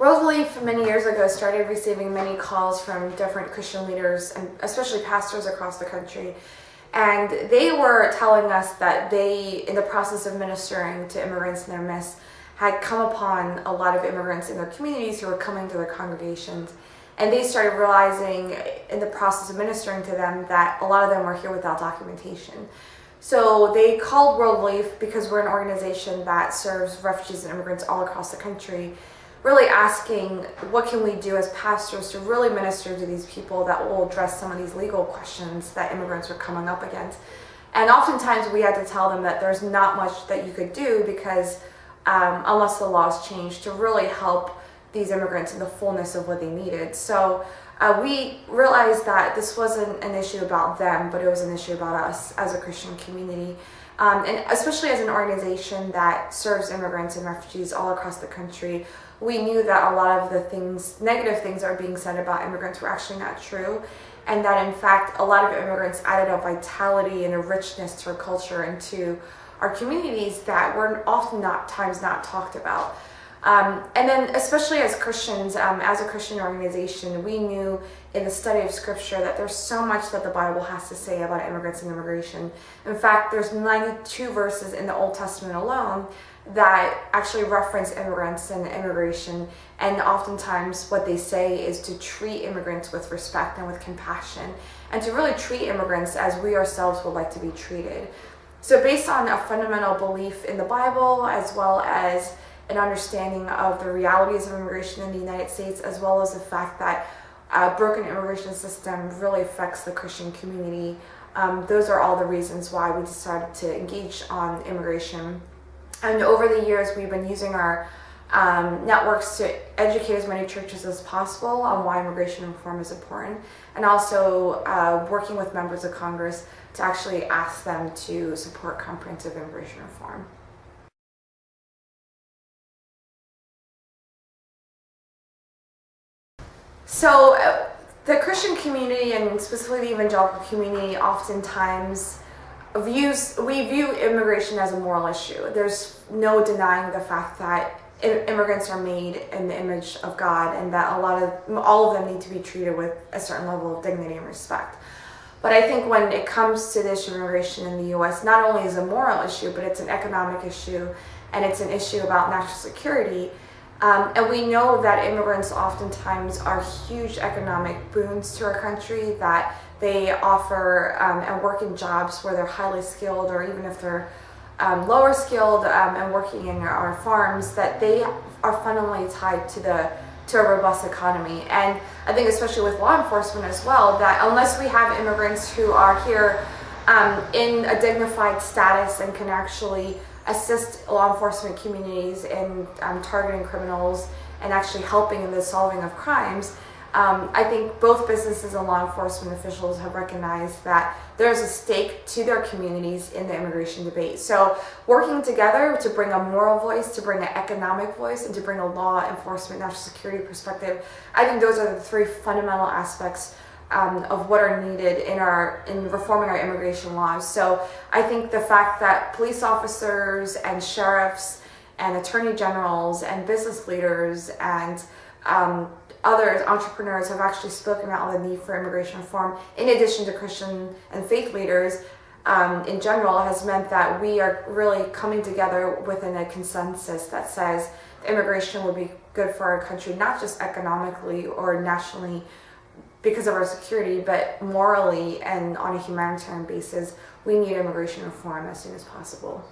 World Relief many years ago started receiving many calls from different Christian leaders and especially pastors across the country. And they were telling us that they, in the process of ministering to immigrants in their midst, had come upon a lot of immigrants in their communities who were coming to their congregations. And they started realizing in the process of ministering to them that a lot of them were here without documentation. So they called World Relief, because we're an organization that serves refugees and immigrants all across the country, really asking what can we do as pastors to really minister to these people that will address some of these legal questions that immigrants are coming up against. And oftentimes we had to tell them that there's not much that you could do because unless the laws change to really help these immigrants in the fullness of what they needed. So we realized that this wasn't an issue about them, but it was an issue about us as a Christian community. And especially as an organization that serves immigrants and refugees all across the country, we knew that a lot of the negative things that are being said about immigrants were actually not true, and that in fact a lot of immigrants added a vitality and a richness to our culture and to our communities that were oftentimes not talked about. And then especially as Christians, as a Christian organization, we knew in the study of scripture that there's so much that the Bible has to say about immigrants and immigration. In fact, there's 92 verses in the Old Testament alone that actually reference immigrants and immigration, and oftentimes what they say is to treat immigrants with respect and with compassion, and to really treat immigrants as we ourselves would like to be treated. So based on a fundamental belief in the Bible, as well as an understanding of the realities of immigration in the United States, as well as the fact that a broken immigration system really affects the Christian community, those are all the reasons why we decided to engage on immigration. And over the years, we've been using our networks to educate as many churches as possible on why immigration reform is important, and also working with members of Congress to actually ask them to support comprehensive immigration reform. So the Christian community, and specifically the evangelical community, oftentimes we view immigration as a moral issue. There's no denying the fact that immigrants are made in the image of God, and that all of them need to be treated with a certain level of dignity and respect. But I think when it comes to the issue of immigration in the U.S., not only is it a moral issue, but it's an economic issue, and it's an issue about national security. And we know that immigrants oftentimes are huge economic boons to our country, that they offer and work in jobs where they're highly skilled, or even if they're lower skilled and working in our farms, that they are fundamentally tied to a robust economy. And I think especially with law enforcement as well, that unless we have immigrants who are here in a dignified status and can actually assist law enforcement communities in targeting criminals and actually helping in the solving of crimes, I think both businesses and law enforcement officials have recognized that there's a stake to their communities in the immigration debate. So working together to bring a moral voice, to bring an economic voice, and to bring a law enforcement, national security perspective, I think those are the three fundamental aspects of what are needed in reforming our immigration laws. So I think the fact that police officers and sheriffs and attorney generals and business leaders and others, entrepreneurs, have actually spoken out on the need for immigration reform, in addition to Christian and faith leaders in general, has meant that we are really coming together within a consensus that says immigration would be good for our country, not just economically or nationally because of our security, but morally and on a humanitarian basis. We need immigration reform as soon as possible.